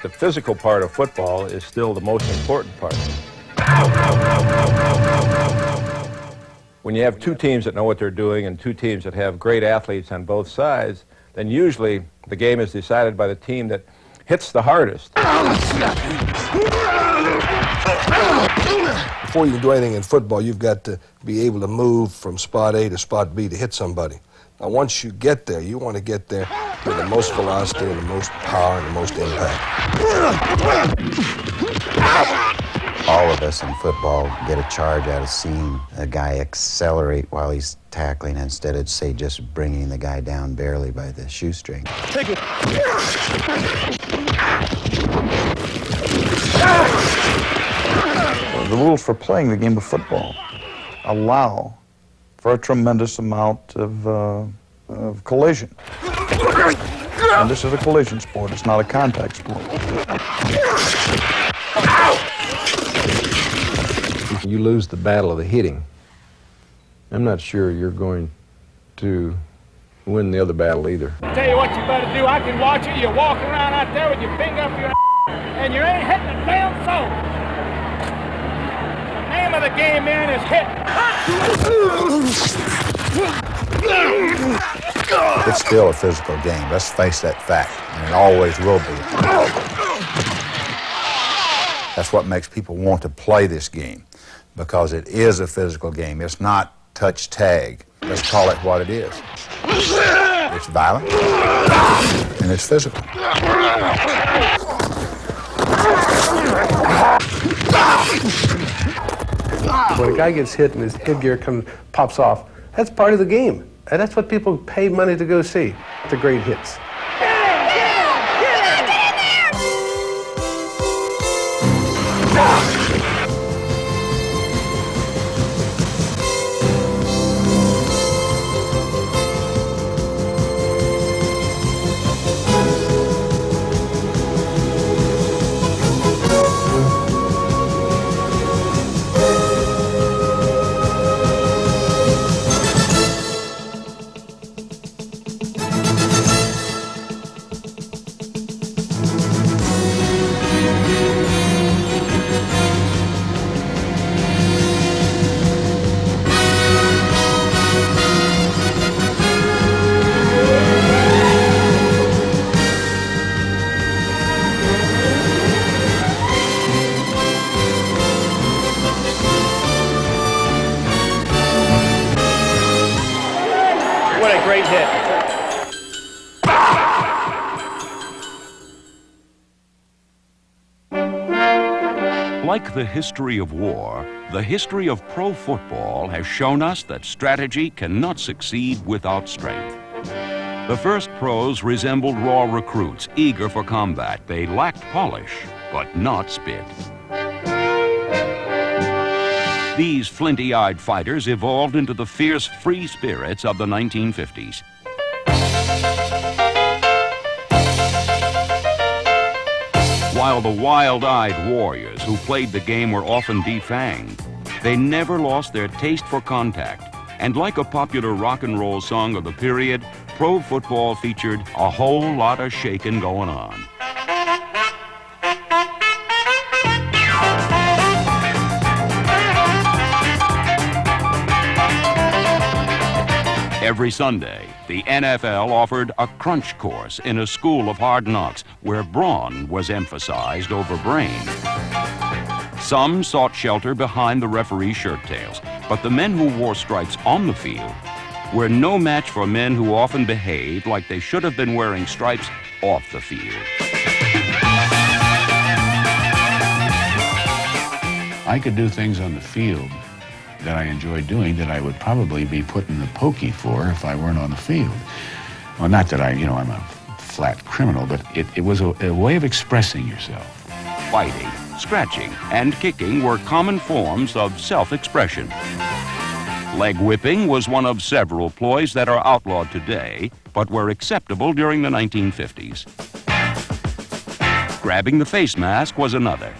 The physical part of football is still the most important part. When you have two teams that know what they're doing and two teams that have great athletes on both sides, then usually the game is decided by the team that hits the hardest. Before you can do anything in football, you've got to be able to move from spot A to spot B to hit somebody. Now, once you get there, you want to get there with the most velocity and the most power and the most impact. All of us in football get a charge out of seeing a guy accelerate while he's tackling instead of, say, just bringing the guy down barely by the shoestring. Take it. The rules for playing the game of football allow for a tremendous amount of collision. And this is a collision sport, it's not a contact sport. If you lose the battle of the hitting, I'm not sure you're going to win the other battle either. Tell you what you better do, I can watch you, you walk around out there with your finger up your and you ain't hitting a damn soul. The name of the game, man, is hit. It's still a physical game. Let's face that fact, and it always will be. That's what makes people want to play this game, because it is a physical game. It's not touch tag. Let's call it what it is. It's violent, and it's physical. When a guy gets hit and his headgear pops off, that's part of the game. And that's what people pay money to go see, the great hits. What a great hit. Like the history of war, the history of pro football has shown us that strategy cannot succeed without strength. The first pros resembled raw recruits, eager for combat. They lacked polish, but not spit. These flinty-eyed fighters evolved into the fierce free spirits of the 1950s. While the wild-eyed warriors who played the game were often defanged, they never lost their taste for contact. And like a popular rock and roll song of the period, pro football featured a whole lot of shaking going on. Every Sunday, the NFL offered a crunch course in a school of hard knocks where brawn was emphasized over brain. Some sought shelter behind the referee's shirt tails, but the men who wore stripes on the field were no match for men who often behaved like they should have been wearing stripes off the field. I could do things on the field that I enjoyed doing that I would probably be put in the pokey for if I weren't on the field. Well, not that I'm a flat criminal, but it was a way of expressing yourself. Fighting, scratching, and kicking were common forms of self-expression. Leg whipping was one of several ploys that are outlawed today, but were acceptable during the 1950s. Grabbing the face mask was another.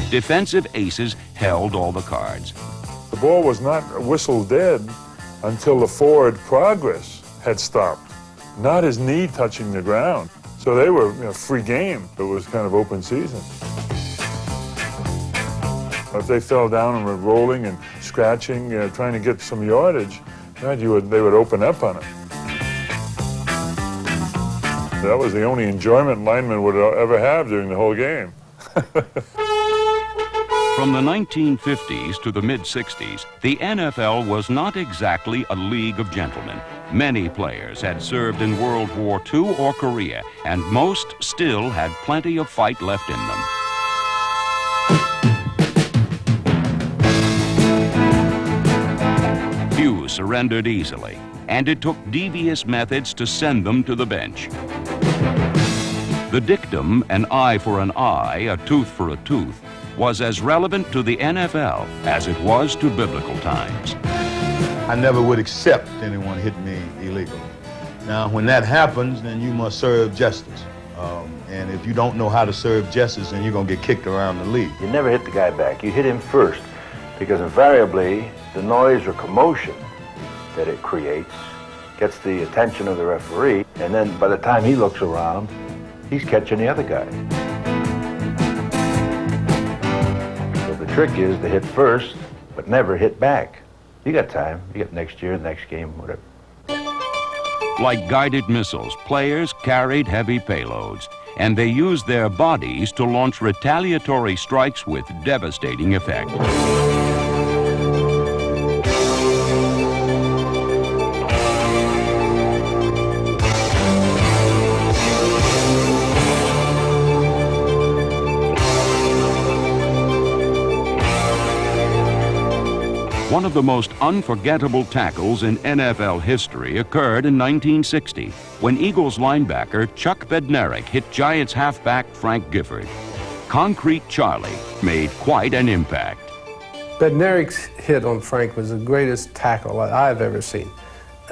defensive aces held all the cards. The ball was not whistled dead until the forward progress had stopped, not his knee touching the ground. So they were free game. It was kind of open season. If they fell down and were rolling and scratching, trying to get some yardage, they would open up on it. That was the only enjoyment linemen would ever have during the whole game. From the 1950s to the mid-60s, the NFL was not exactly a league of gentlemen. Many players had served in World War II or Korea, and most still had plenty of fight left in them. Few surrendered easily, and it took devious methods to send them to the bench. The dictum, an eye for an eye, a tooth for a tooth, was as relevant to the NFL as it was to biblical times. I never would accept anyone hitting me illegally. Now, when that happens, then you must serve justice. And if you don't know how to serve justice, then you're going to get kicked around the league. You never hit the guy back. You hit him first, because invariably the noise or commotion that it creates gets the attention of the referee, and then by the time he looks around, he's catching the other guy. So the trick is to hit first, but never hit back. You got time. You got next year, next game, whatever. Like guided missiles, players carried heavy payloads, and they used their bodies to launch retaliatory strikes with devastating effect. One of the most unforgettable tackles in NFL history occurred in 1960 when Eagles linebacker Chuck Bednarik hit Giants halfback Frank Gifford. Concrete Charlie made quite an impact. Bednarik's hit on Frank was the greatest tackle I've ever seen.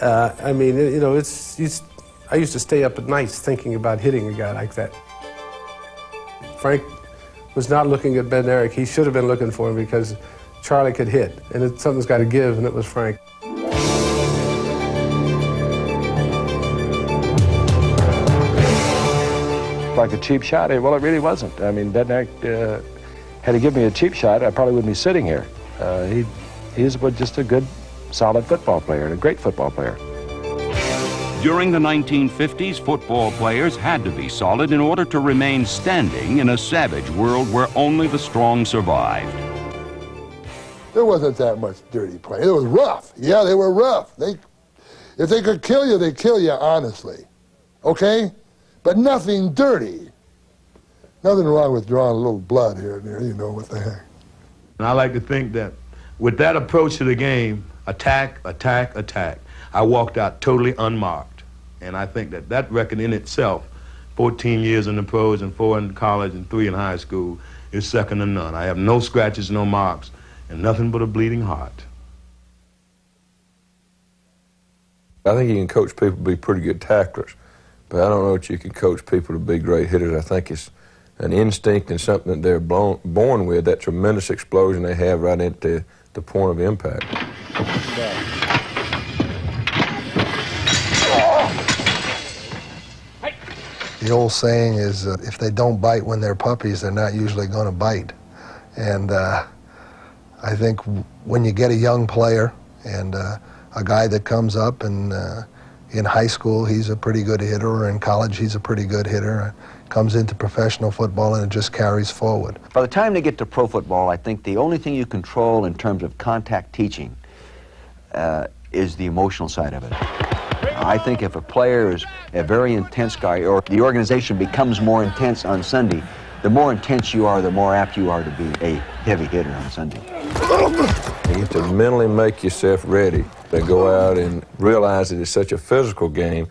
I mean, you know, I used to stay up at nights thinking about hitting a guy like that. Frank was not looking at Bednarik. He should have been looking for him because Charlie could hit, and something's got to give, and it was Frank. Like a cheap shot? Well, it really wasn't. I mean, Bednarik, had he given me a cheap shot, I probably wouldn't be sitting here. He's just a good, solid football player, and a great football player. During the 1950s, football players had to be solid in order to remain standing in a savage world where only the strong survived. There wasn't that much dirty play. It was rough. Yeah, they were rough. If they could kill you, they'd kill you honestly. Okay? But nothing dirty. Nothing wrong with drawing a little blood here and there, you know, what the heck. And I like to think that with that approach to the game, attack, attack, attack, I walked out totally unmarked. And I think that record in itself, 14 years in the pros and 4 in college and 3 in high school, is second to none. I have no scratches, no marks, and nothing but a bleeding heart. I think you can coach people to be pretty good tacklers, but I don't know that you can coach people to be great hitters. I think it's an instinct and something that they're born with, that tremendous explosion they have right at the point of impact. The old saying is, if they don't bite when they're puppies, they're not usually going to bite. And I think when you get a young player and a guy that comes up and in high school he's a pretty good hitter, or in college he's a pretty good hitter, comes into professional football and it just carries forward. By the time they get to pro football, I think the only thing you control in terms of contact teaching is the emotional side of it. I think if a player is a very intense guy, or the organization becomes more intense on Sunday, the more intense you are, the more apt you are to be a heavy hitter on Sunday. You have to mentally make yourself ready to go out and realize that it's such a physical game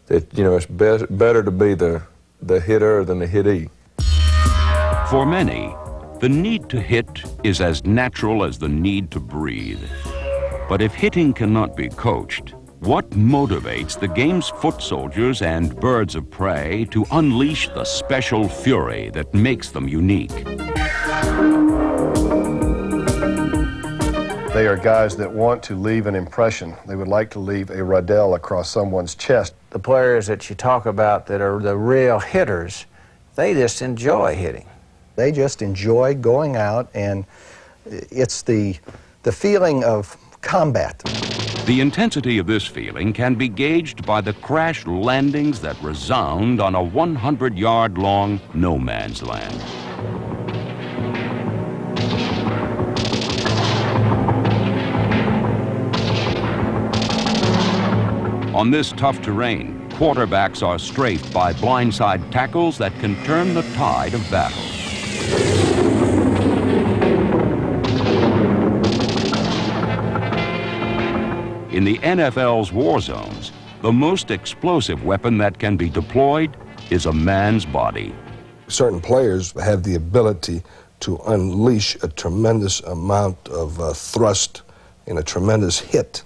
that, you know, it's better to be the hitter than the hittee. For many, the need to hit is as natural as the need to breathe. But if hitting cannot be coached, what motivates the game's foot soldiers and birds of prey to unleash the special fury that makes them unique? They are guys that want to leave an impression. They would like to leave a Rodell across someone's chest. The players that you talk about that are the real hitters, they just enjoy hitting. They just enjoy going out, and it's the feeling of combat. The intensity of this feeling can be gauged by the crash landings that resound on a 100-yard-long no man's land. On this tough terrain, quarterbacks are strafed by blindside tackles that can turn the tide of battle. In the NFL's war zones, the most explosive weapon that can be deployed is a man's body. Certain players have the ability to unleash a tremendous amount of thrust and a tremendous hit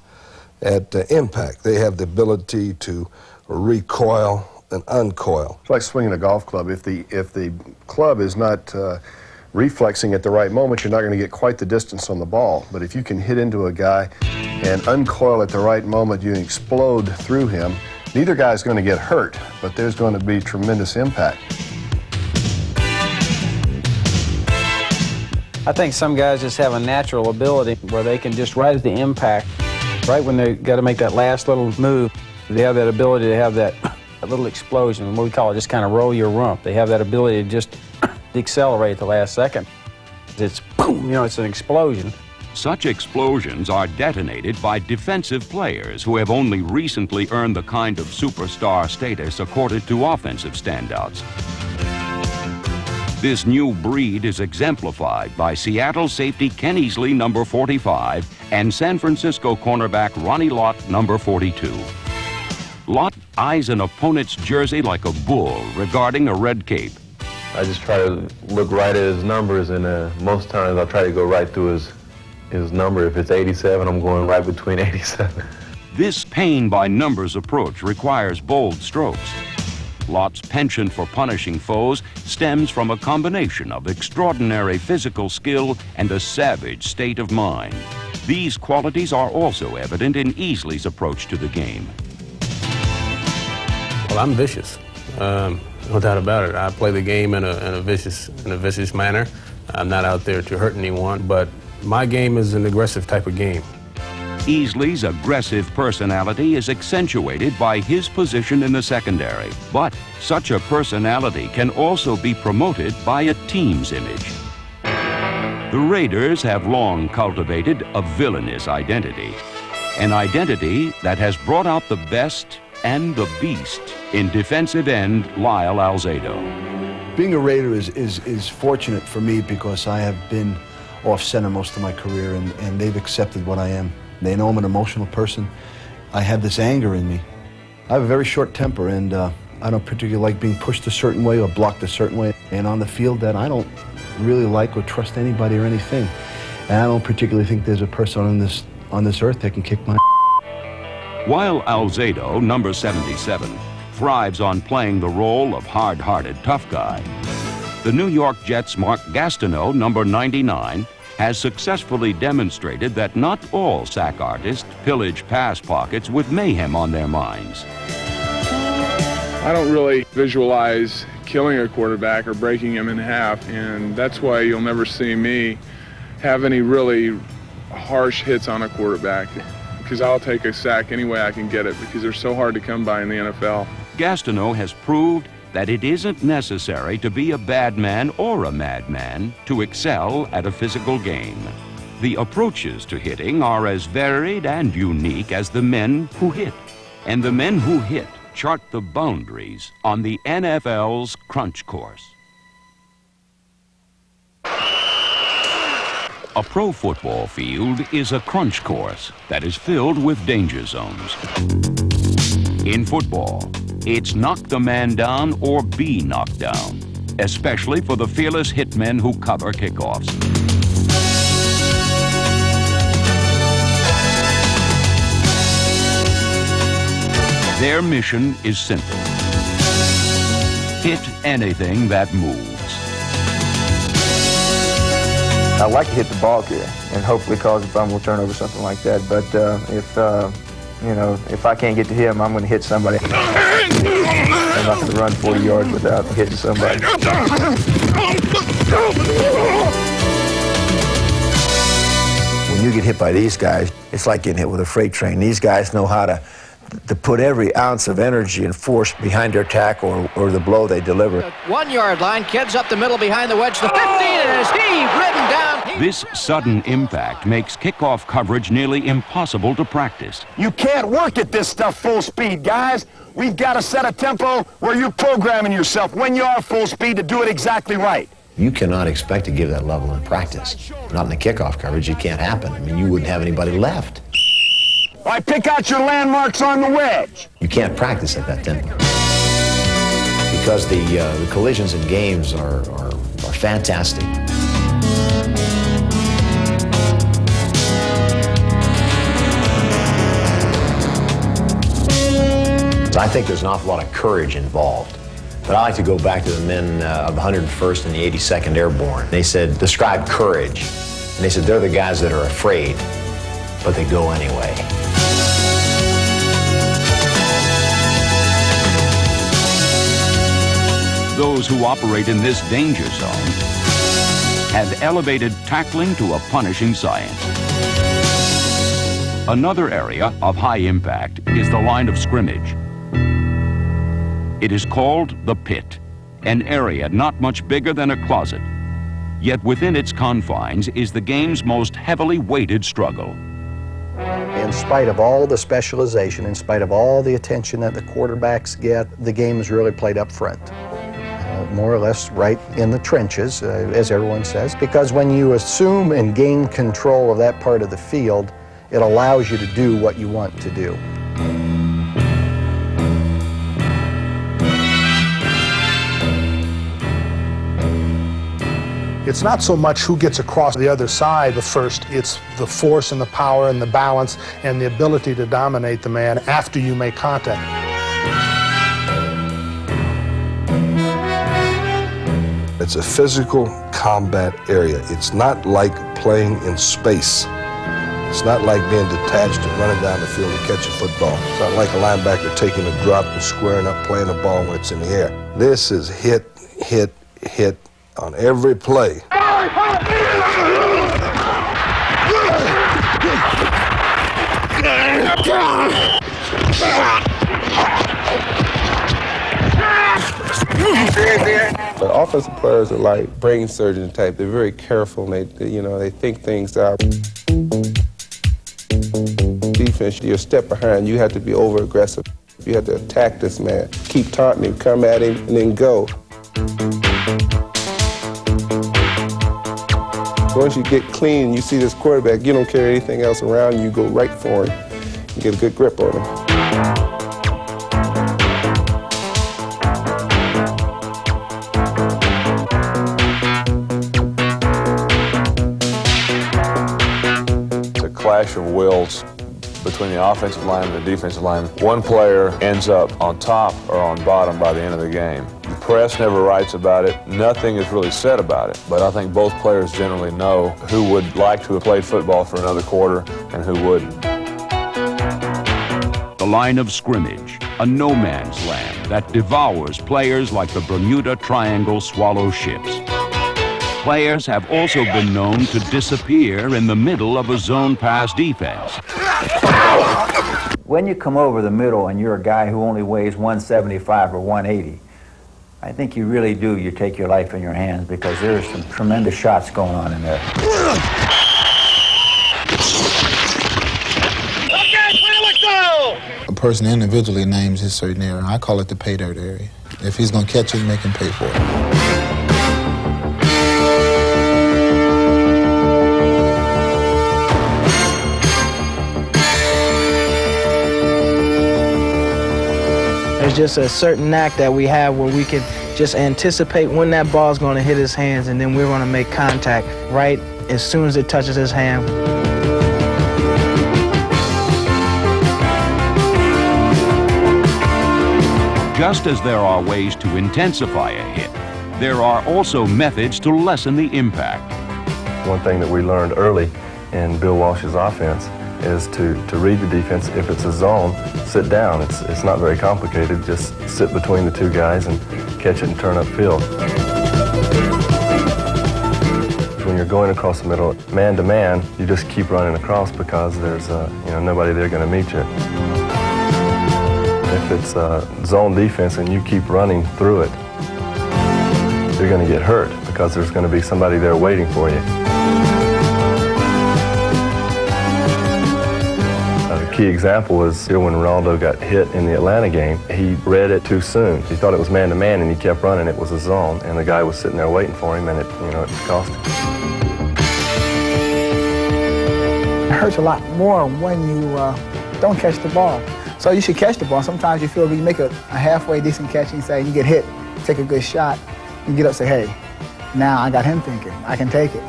at impact. They have the ability to recoil and uncoil. It's like swinging a golf club. If the club is not reflexing at the right moment, you're not going to get quite the distance on the ball. But if you can hit into a guy and uncoil at the right moment, you explode through him. Neither guy's going to get hurt, but there's going to be tremendous impact. I think some guys just have a natural ability where they can just right at the impact, right when they got to make that last little move, they have that ability to have that little explosion, what we call it, just kind of roll your rump. They have that ability to just accelerate at the last second. It's boom, you know, it's an explosion. Such explosions are detonated by defensive players who have only recently earned the kind of superstar status accorded to offensive standouts. This new breed is exemplified by Seattle safety Ken Easley, number 45, and San Francisco cornerback Ronnie Lott, number 42. Lott eyes an opponent's jersey like a bull regarding a red cape. I just try to look right at his numbers, and most times I'll try to go right through his number. If it's 87, I'm going right between 87. This pain by numbers approach requires bold strokes. Lott's penchant for punishing foes stems from a combination of extraordinary physical skill and a savage state of mind. These qualities are also evident in Easley's approach to the game. Well, I'm vicious, no doubt about it. I play the game in a vicious manner. I'm not out there to hurt anyone, but my game is an aggressive type of game. Easley's aggressive personality is accentuated by his position in the secondary, but such a personality can also be promoted by a team's image. The Raiders have long cultivated a villainous identity, an identity that has brought out the best and the beast in defensive end Lyle Alzado. Being a Raider is fortunate for me because I have been off-center most of my career, and they've accepted what I am. They know I'm an emotional person. I have this anger in me. I have a very short temper, and I don't particularly like being pushed a certain way or blocked a certain way. And on the field, that I don't really like or trust anybody or anything. And I don't particularly think there's a person on this earth that can kick my While Alzado, number 77, thrives on playing the role of hard-hearted tough guy, the New York Jets' Mark Gastineau, number 99, has successfully demonstrated that not all sack artists pillage pass pockets with mayhem on their minds. I don't really visualize killing a quarterback or breaking him in half, and that's why you'll never see me have any really harsh hits on a quarterback, because I'll take a sack any way I can get it, because they're so hard to come by in the NFL. Gastineau has proved that it isn't necessary to be a bad man or a madman to excel at a physical game. The approaches to hitting are as varied and unique as the men who hit. And the men who hit chart the boundaries on the NFL's crunch course. A pro football field is a crunch course that is filled with danger zones. In football, it's knock the man down or be knocked down, especially for the fearless hitmen who cover kickoffs. Their mission is simple: hit anything that moves. I like to hit the ball here and hopefully cause a fumble return or something like that. But if I can't get to him, I'm going to hit somebody. I'm not going to run 40 yards without hitting somebody. When you get hit by these guys, it's like getting hit with a freight train. These guys know how to put every ounce of energy and force behind their tackle or the blow they deliver. 1 yard line, kids up the middle behind the wedge, the 15, and is he ridden down. This sudden impact makes kickoff coverage nearly impossible to practice. You can't work at this stuff full speed, guys. We've got to set a tempo where you're programming yourself when you are full speed to do it exactly right. You cannot expect to give that level in practice. Not in the kickoff coverage, it can't happen. I mean, you wouldn't have anybody left. All right, pick out your landmarks on the wedge. You can't practice at that tempo. Because the collisions in games are fantastic. I think there's an awful lot of courage involved. But I like to go back to the men of the 101st and the 82nd Airborne. They said, describe courage. And they said, they're the guys that are afraid, but they go anyway. Those who operate in this danger zone have elevated tackling to a punishing science. Another area of high impact is the line of scrimmage. It is called the pit, an area not much bigger than a closet. Yet within its confines is the game's most heavily weighted struggle. In spite of all the specialization, in spite of all the attention that the quarterbacks get, the game is really played up front. More or less right in the trenches, as everyone says, because when you assume and gain control of that part of the field, it allows you to do what you want to do. It's not so much who gets across the other side first, it's the force and the power and the balance and the ability to dominate the man after you make contact. It's a physical combat area. It's not like playing in space. It's not like being detached and running down the field and catching football. It's not like a linebacker taking a drop and squaring up, playing the ball when it's in the air. This is hit, hit, hit on every play. But offensive players are like brain surgeon type. They're very careful and they think things out. Defense, you're a step behind. You have to be over aggressive. You have to attack this man. Keep taunting him, come at him, and then go. Once you get clean and you see this quarterback, you don't carry anything else around you. Go right for him. You get a good grip on him. Clash of wills between the offensive line and the defensive line. One player ends up on top or on bottom by the end of the game. The press never writes about it. Nothing is really said about it. But I think both players generally know who would like to have played football for another quarter and who wouldn't. The line of scrimmage, a no man's land that devours players like the Bermuda Triangle swallow ships. Players have also been known to disappear in the middle of a zone pass defense. When you come over the middle and you're a guy who only weighs 175 or 180, I think you really do. You take your life in your hands because there's some tremendous shots going on in there. A person individually names his certain area. I call it the pay dirt area. If he's going to catch it, make him pay for it. There's just a certain knack that we have where we can just anticipate when that ball's going to hit his hands, and then we're going to make contact right as soon as it touches his hand. Just as there are ways to intensify a hit, there are also methods to lessen the impact. One thing that we learned early in Bill Walsh's offense is to read the defense. If it's a zone, sit down. It's not very complicated. Just sit between the two guys and catch it and turn upfield. When you're going across the middle, man to man, you just keep running across because there's nobody there going to meet you. If it's zone defense and you keep running through it, you're going to get hurt because there's going to be somebody there waiting for you. A key example was here when Ronaldo got hit in the Atlanta game. He read it too soon. He thought it was man-to-man, and he kept running. It was a zone, and the guy was sitting there waiting for him, and it cost him. It hurts a lot more when you don't catch the ball. So you should catch the ball. Sometimes you feel you make a halfway decent catch and say you get hit, take a good shot, you get up and say, hey, now I got him thinking, I can take it.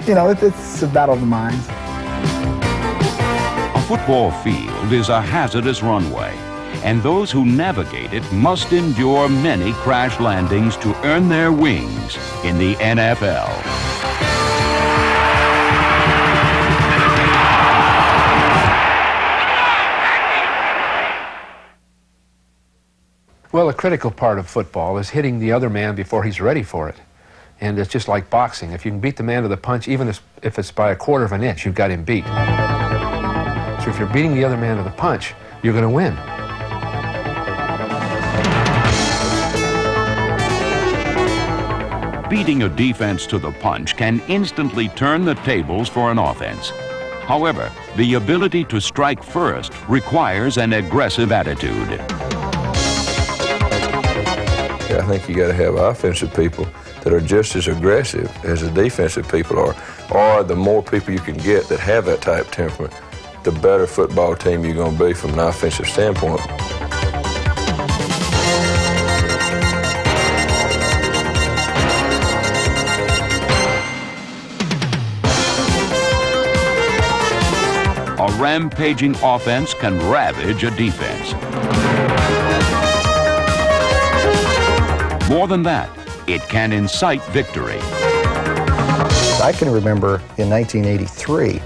It's a battle of the minds. A football field is a hazardous runway, and those who navigate it must endure many crash landings to earn their wings in the NFL. Well, a critical part of football is hitting the other man before he's ready for it. And it's just like boxing. If you can beat the man to the punch, even if it's by a quarter of an inch, you've got him beat. So if you're beating the other man to the punch, you're going to win. Beating a defense to the punch can instantly turn the tables for an offense. However, the ability to strike first requires an aggressive attitude. I think you got to have offensive people that are just as aggressive as the defensive people are. Or the more people you can get that have that type of temperament, the better football team you're going to be from an offensive standpoint. A rampaging offense can ravage a defense. More than that, it can incite victory. I can remember in 1983,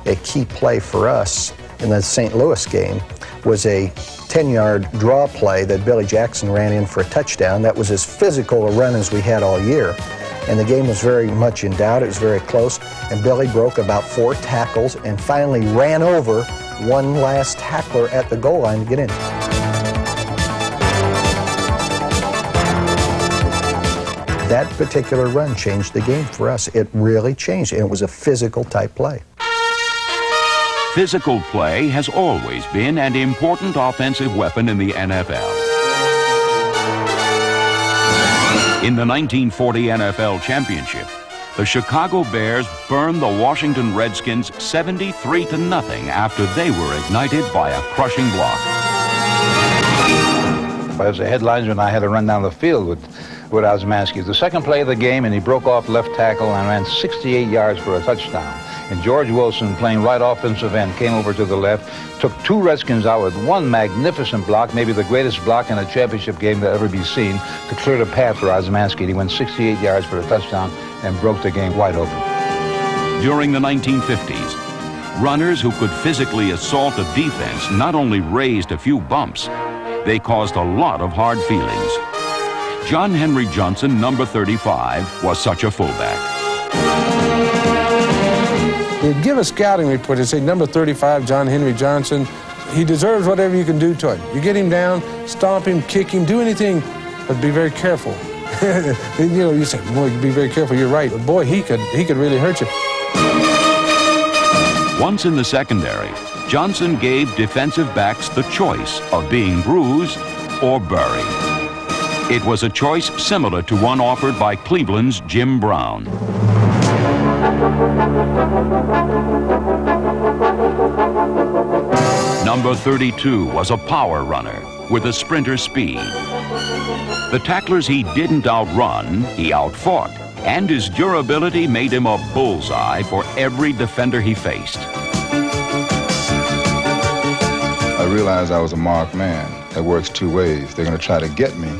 a key play for us in the St. Louis game was a 10-yard draw play that Billy Jackson ran in for a touchdown. That was as physical a run as we had all year. And the game was very much in doubt. It was very close. And Billy broke about 4 tackles and finally ran over one last tackler at the goal line to get in. That particular run changed the game for us. It really changed, and it was a physical type play. Physical play has always been an important offensive weapon in the NFL. In the 1940 NFL Championship, the Chicago Bears burned the Washington Redskins 73-0 after they were ignited by a crushing block. As the headlinesman, I had to run down the field with Osmanski. The second play of the game, and he broke off left tackle and ran 68 yards for a touchdown. And George Wilson, playing right offensive end, came over to the left, took 2 Redskins out with one magnificent block, maybe the greatest block in a championship game to ever be seen, to clear the path for Osmanski. He went 68 yards for a touchdown and broke the game wide open. During the 1950s, runners who could physically assault a defense not only raised a few bumps, they caused a lot of hard feelings. John Henry Johnson, number 35, was such a fullback. They'd give a scouting report. They'd say, number 35, John Henry Johnson, he deserves whatever you can do to him. You get him down, stomp him, kick him, do anything, but be very careful. You say, boy, be very careful, you're right. But boy, he could really hurt you. Once in the secondary, Johnson gave defensive backs the choice of being bruised or buried. It was a choice similar to one offered by Cleveland's Jim Brown. Number 32 was a power runner with a sprinter speed. The tacklers he didn't outrun, he outfought, and his durability made him a bullseye for every defender he faced. I realized I was a marked man. That works 2 ways. They're going to try to get me,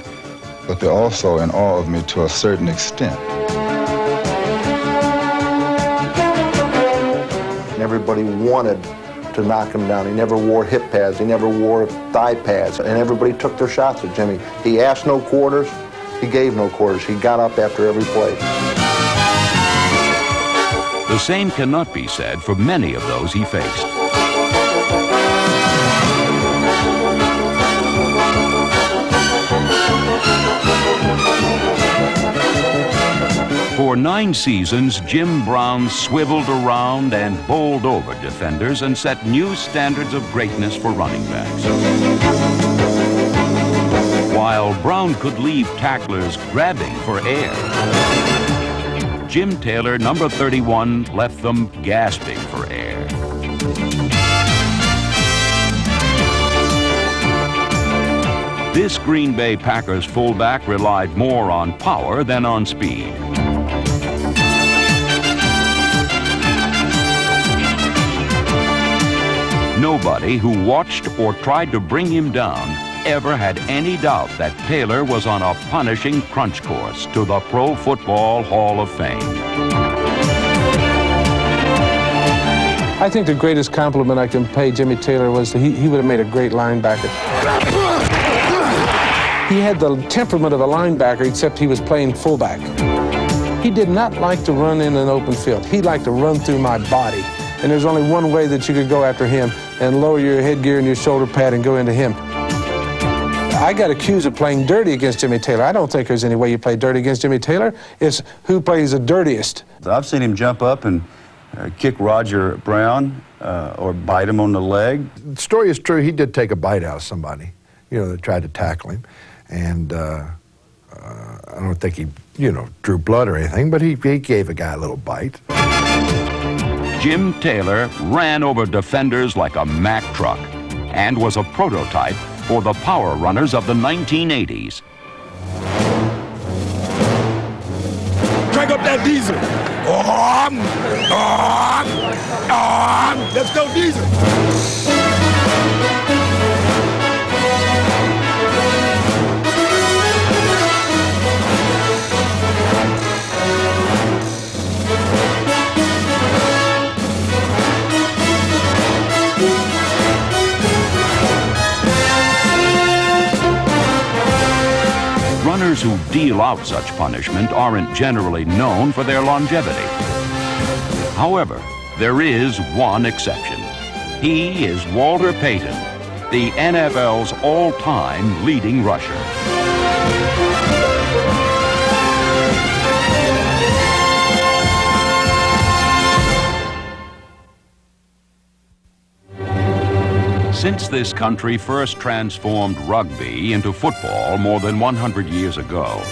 but they're also in awe of me to a certain extent. everybody wanted to knock him down. He never wore hip pads. He never wore thigh pads. And everybody took their shots at Jimmy. He asked no quarters. He gave no quarters. He got up after every play. The same cannot be said for many of those he faced. For 9 seasons, Jim Brown swiveled around and bowled over defenders and set new standards of greatness for running backs. While Brown could leave tacklers grabbing for air, Jim Taylor, number 31, left them gasping for air. This Green Bay Packers fullback relied more on power than on speed. Nobody who watched or tried to bring him down ever had any doubt that Taylor was on a punishing crunch course to the Pro Football Hall of Fame. I think the greatest compliment I can pay Jimmy Taylor was that he would have made a great linebacker. He had the temperament of a linebacker, except he was playing fullback. He did not like to run in an open field. He liked to run through my body. And there's only one way that you could go after him and lower your headgear and your shoulder pad and go into him. I got accused of playing dirty against Jimmy Taylor. I don't think there's any way you play dirty against Jimmy Taylor. It's who plays the dirtiest. I've seen him jump up and kick Roger Brown or bite him on the leg. The story is true. He did take a bite out of somebody, that tried to tackle him. And I don't think he, drew blood or anything, but he gave a guy a little bite. Jim Taylor ran over defenders like a Mack truck and was a prototype for the power runners of the 1980s. Crank up that diesel. Let's go, diesel. Runners who deal out such punishment aren't generally known for their longevity. However, there is one exception. He is Walter Payton, the NFL's all-time leading rusher. Since this country first transformed rugby into football more than 100 years ago,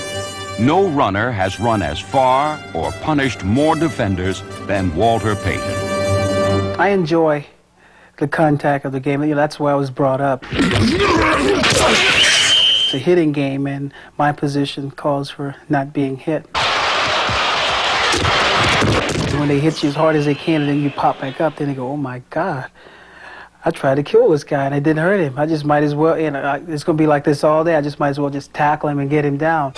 no runner has run as far or punished more defenders than Walter Payton. I enjoy the contact of the game. That's where I was brought up. It's a hitting game, and my position calls for not being hit. When they hit you as hard as they can and then you pop back up, then they go, oh my God. I tried to kill this guy and I didn't hurt him. I just might as well, it's going to be like this all day. I just might as well just tackle him and get him down.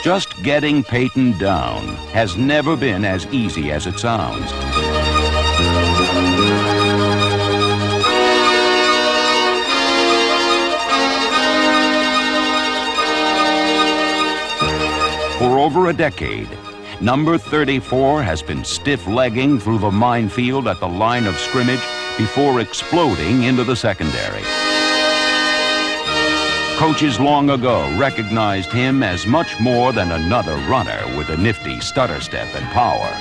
Just getting Payton down has never been as easy as it sounds. For over a decade, number 34 has been stiff-legging through the minefield at the line of scrimmage before exploding into the secondary. Coaches long ago recognized him as much more than another runner with a nifty stutter step and power.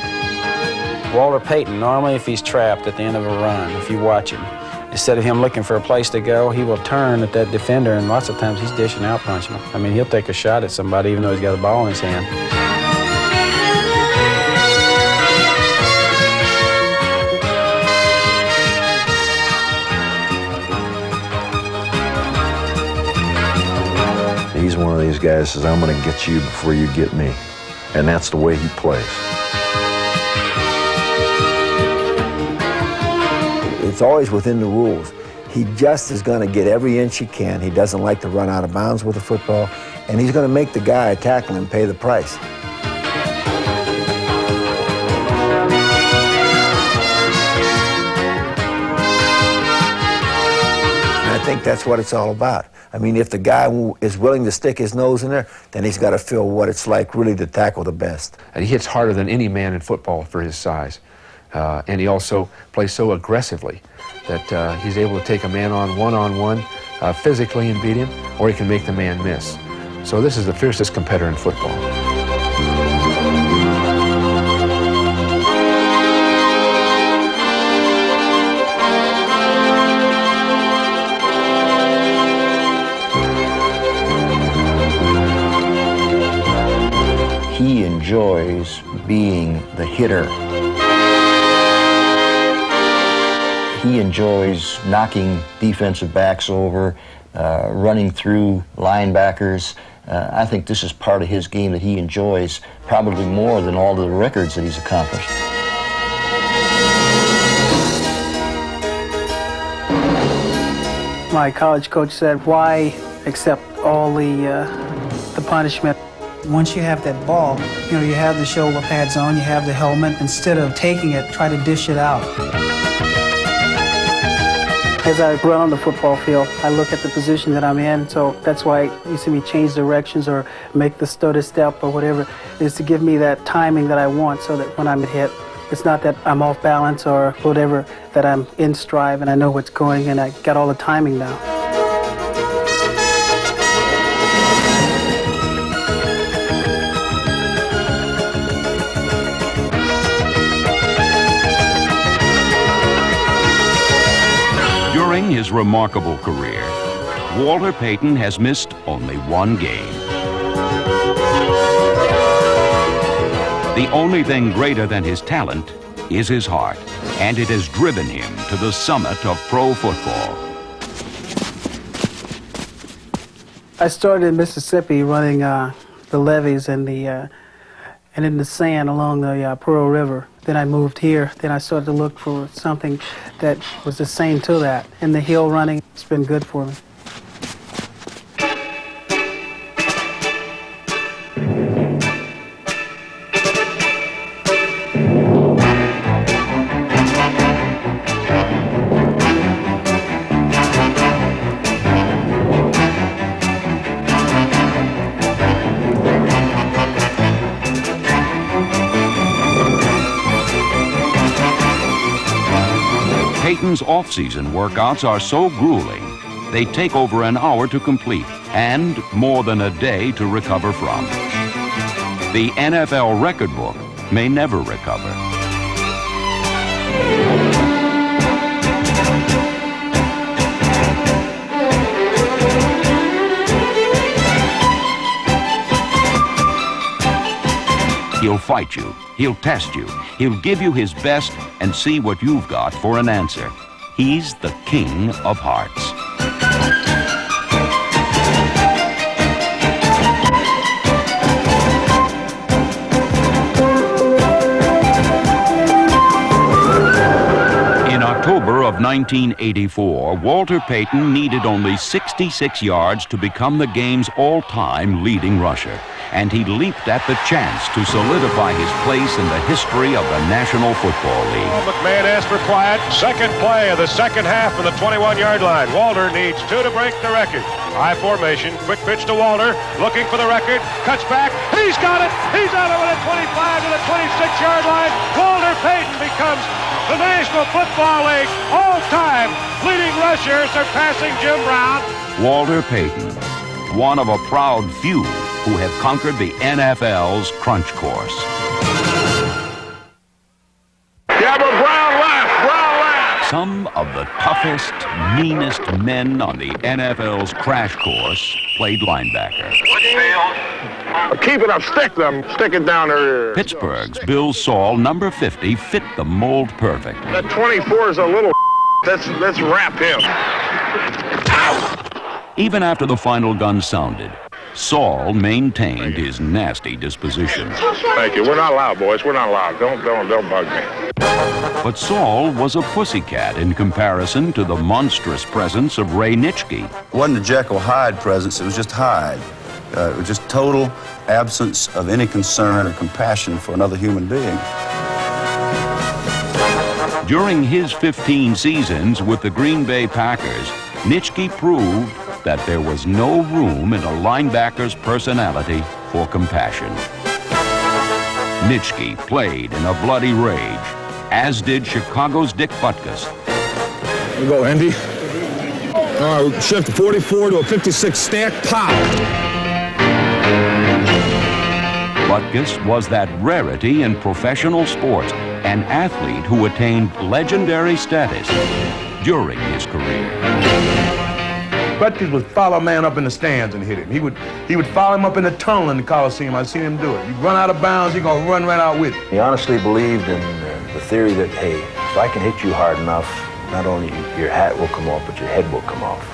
Walter Payton, normally if he's trapped at the end of a run, if you watch him, instead of him looking for a place to go, he will turn at that defender, and lots of times he's dishing out punishment. I mean, he'll take a shot at somebody even though he's got a ball in his hand. He's one of these guys that says, I'm going to get you before you get me. And that's the way he plays. It's always within the rules. He just is going to get every inch he can. He doesn't like to run out of bounds with the football, and he's going to make the guy tackle him pay the price. think that's what it's all about. I mean, if the guy is willing to stick his nose in there, then he's got to feel what it's like really to tackle the best. And he hits harder than any man in football for his size. And he also plays so aggressively that he's able to take a man on one-on-one physically and beat him, or he can make the man miss. So this is the fiercest competitor in football. He enjoys being the hitter. He enjoys knocking defensive backs over, running through linebackers. I think this is part of his game that he enjoys probably more than all the records that he's accomplished. My college coach said, why accept all the punishment? Once you have that ball, you have the shoulder pads on, you have the helmet. Instead of taking it, try to dish it out. As I run on the football field, I look at the position that I'm in, so that's why you see me change directions or make the stutter step or whatever, is to give me that timing that I want so that when I'm hit, it's not that I'm off balance or whatever, that I'm in stride and I know what's going and I got all the timing down. During his remarkable career, Walter Payton has missed only one game. The only thing greater than his talent is his heart, and it has driven him to the summit of pro football. I started in Mississippi running the levees and in the sand along the Pearl River. Then I moved here. Then I started to look for something that was the same to that. And the hill running, it's been good for me. Payton's off-season workouts are so grueling, they take over an hour to complete and more than a day to recover from. The NFL record book may never recover. He'll fight you, he'll test you, he'll give you his best and see what you've got for an answer. He's the king of hearts. In October of 1984, Walter Payton needed only 66 yards to become the game's all-time leading rusher. And he leaped at the chance to solidify his place in the history of the National Football League. McMahon asked for quiet. Second play of the second half from the 21-yard line. Walter needs 2 to break the record. High formation, quick pitch to Walter, looking for the record, cuts back, he's got it! He's out of it at 25 to the 26-yard line. Walter Payton becomes the National Football League all-time leading rusher, surpassing Jim Brown. Walter Payton, one of a proud few who have conquered the NFL's crunch course. Yeah, but Brown left. Some of the toughest, meanest men on the NFL's crash course played linebacker. Keep it up, stick it down there. Pittsburgh's Bill Saul, number 50, fit the mold perfect. That 24 is a little let's wrap him. Even after the final gun sounded, Saul maintained his nasty disposition. Thank you. We're not allowed, boys. We're not allowed. Don't bug me. But Saul was a pussycat in comparison to the monstrous presence of Ray Nitschke. It wasn't a Jekyll Hyde presence, it was just Hyde. It was just total absence of any concern or compassion for another human being. During his 15 seasons with the Green Bay Packers, Nitschke proved that there was no room in a linebacker's personality for compassion. Nitschke played in a bloody rage, as did Chicago's Dick Butkus. Here we go, Andy. Shift 44 to a 56 stack pop. Butkus was that rarity in professional sports, an athlete who attained legendary status during his career. Butkus would follow a man up in the stands and hit him. He would follow him up in the tunnel in the Coliseum. I've seen him do it. You run out of bounds, you're going to run right out with it. He honestly believed in the theory that, hey, if I can hit you hard enough, not only your hat will come off, but your head will come off.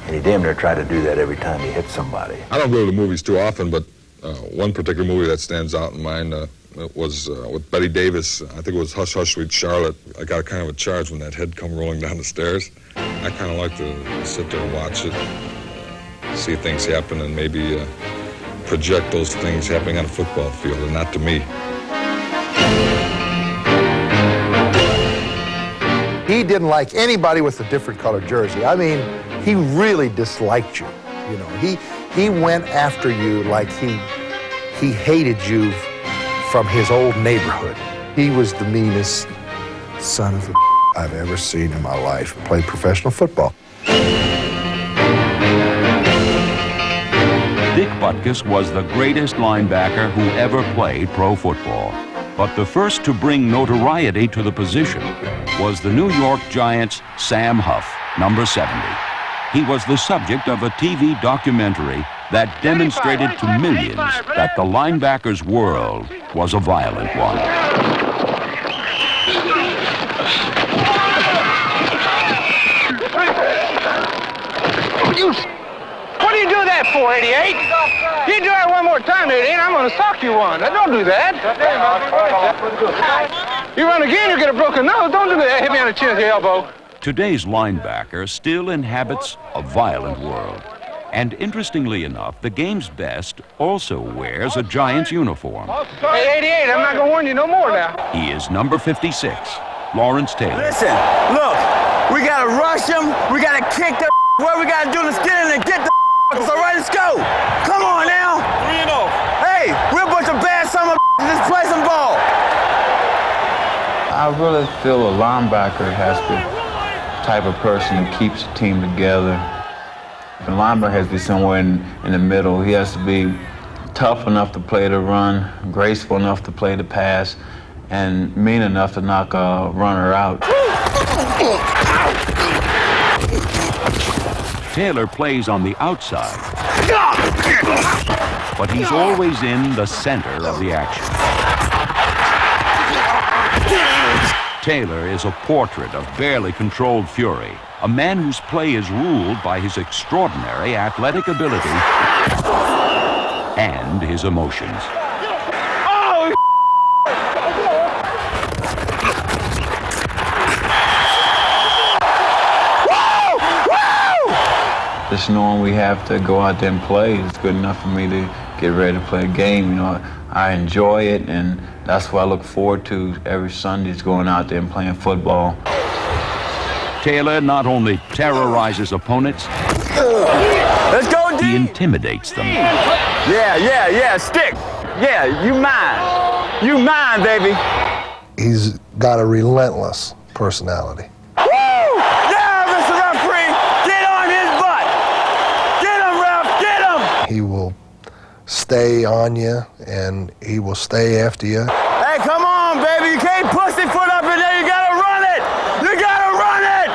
And he damn near tried to do that every time he hit somebody. I don't go to the movies too often, but one particular movie that stands out in mind was with Betty Davis. I think it was Hush Hush Sweet Charlotte. I got kind of a charge when that head come rolling down the stairs. I kind of like to sit there and watch it, see things happen, and maybe project those things happening on a football field, and not to me. He didn't like anybody with a different colored jersey. I mean, he really disliked you. You know, he went after you like he hated you from his old neighborhood. He was the meanest son of a I've ever seen in my life play professional football. Dick Butkus was the greatest linebacker who ever played pro football. But the first to bring notoriety to the position was the New York Giants' Sam Huff, number 70. He was the subject of a TV documentary that demonstrated to millions that the linebacker's world was a violent one. What do you do that for, 88? You do that one more time, 88, I'm going to sock you one. Now, don't do that. You run again, you get a broken nose. Don't do that. Hit me on the chin with your elbow. Today's linebacker still inhabits a violent world. And interestingly enough, the game's best also wears a Giants uniform. Hey, 88, I'm not going to warn you no more now. He is number 56, Lawrence Taylor. Listen, look, we got to rush him. We got to kick the what we got to do is get in and get the so right, let's go. Come on now. 3-0. Hey, we're a bunch of bad summer. Let's play some ball. I really feel a linebacker has to be the type of person that keeps the team together. The linebacker has to be somewhere in the middle. He has to be tough enough to play the run, graceful enough to play the pass, and mean enough to knock a runner out. Taylor plays on the outside, but he's always in the center of the action. Taylor is a portrait of barely controlled fury, a man whose play is ruled by his extraordinary athletic ability and his emotions. Just knowing we have to go out there and play is good enough for me to get ready to play a game. You know, I enjoy it, and that's what I look forward to every Sunday is going out there and playing football. Taylor not only terrorizes opponents, Let's go, D. he intimidates them. Yeah, stick. Yeah, you mine. You mine, baby. He's got a relentless personality. He will stay on you, and he will stay after you. Hey, come on, baby. You can't pussyfoot up in there. You got to run it. You got to run it.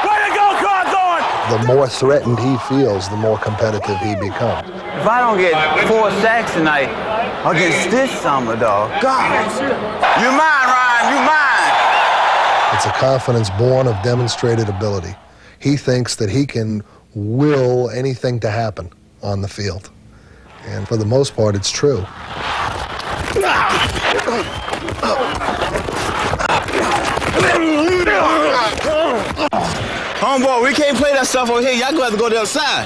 Way to go, Cawthorn. The more threatened he feels, the more competitive he becomes. If I don't get 4 sacks tonight, I'll get this summer, dog. God. You mine, Ryan. You mine. It's a confidence born of demonstrated ability. He thinks that he can will anything to happen on the field. And for the most part, it's true. Homeboy, we can't play that stuff over here. Y'all gonna have to go to the other side.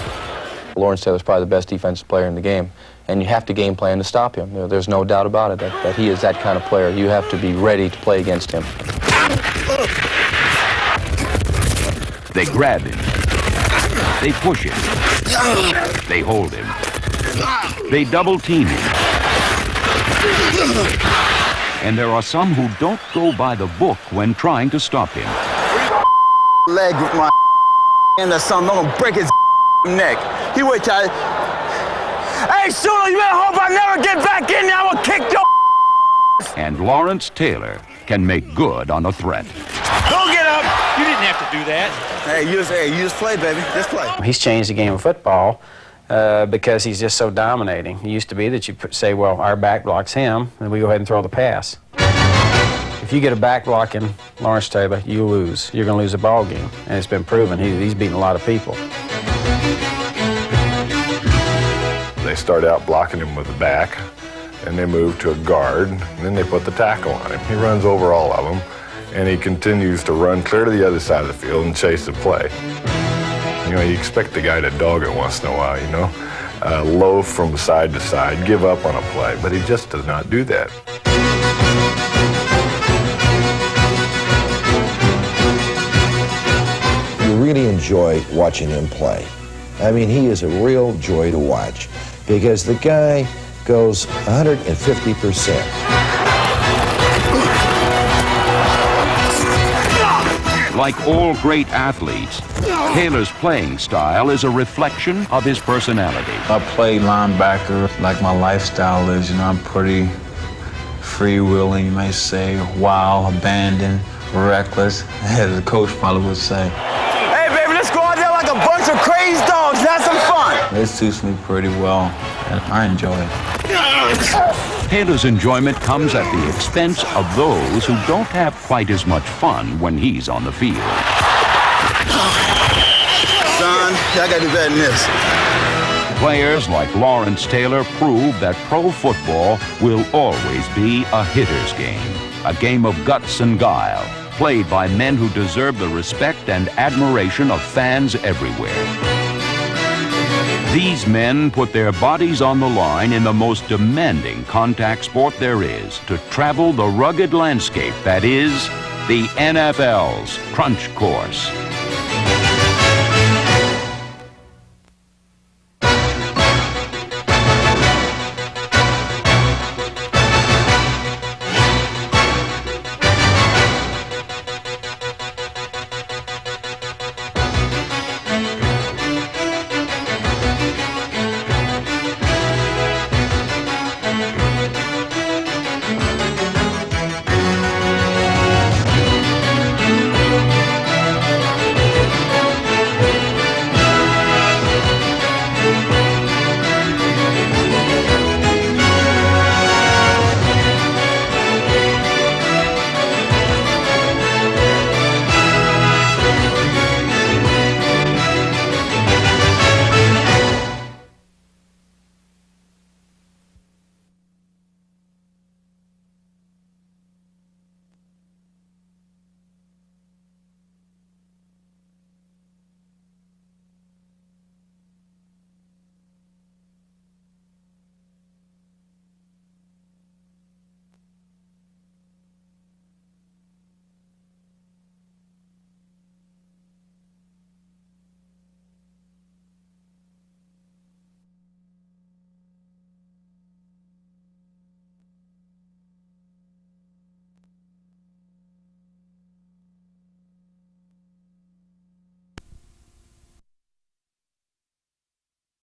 Lawrence Taylor's probably the best defensive player in the game, and you have to game plan to stop him. You know, there's no doubt about it that he is that kind of player. You have to be ready to play against him. They grab him. They push him. They hold him. They double team him. And there are some who don't go by the book when trying to stop him. Leg with my and that's something. I'm gonna break his neck. He wait till Hey, Shula, you better hope I never get back in there. I'm gonna kick your And Lawrence Taylor can make good on a threat. Don't get up. You didn't have to do that. Hey, you just play, baby. Just play. He's changed the game of football because he's just so dominating. It used to be that you say, well, our back blocks him, and we go ahead and throw the pass. If you get a back block in Lawrence Taylor, you lose. You're going to lose a ball game, and it's been proven. He's beaten a lot of people. They start out blocking him with the back, and they move to a guard, and then they put the tackle on him. He runs over all of them, and he continues to run clear to the other side of the field and chase the play. You know, you expect the guy to dog it once in a while, you know, loaf from side to side, give up on a play, but he just does not do that. You really enjoy watching him play. I mean, he is a real joy to watch because the guy goes 150%. Like all great athletes, Taylor's playing style is a reflection of his personality. I play linebacker like my lifestyle is. You know, I'm pretty freewheeling, you may say, wild, abandoned, reckless, as the coach probably would say. Hey, baby, let's go out there like a bunch of crazy dogs and have some fun. It suits me pretty well, and I enjoy it. Taylor's enjoyment comes at the expense of those who don't have quite as much fun when he's on the field. Son, I gotta do better than this. Players like Lawrence Taylor prove that pro football will always be a hitter's game, a game of guts and guile, played by men who deserve the respect and admiration of fans everywhere. These men put their bodies on the line in the most demanding contact sport there is to travel the rugged landscape that is the NFL's Crunch Course.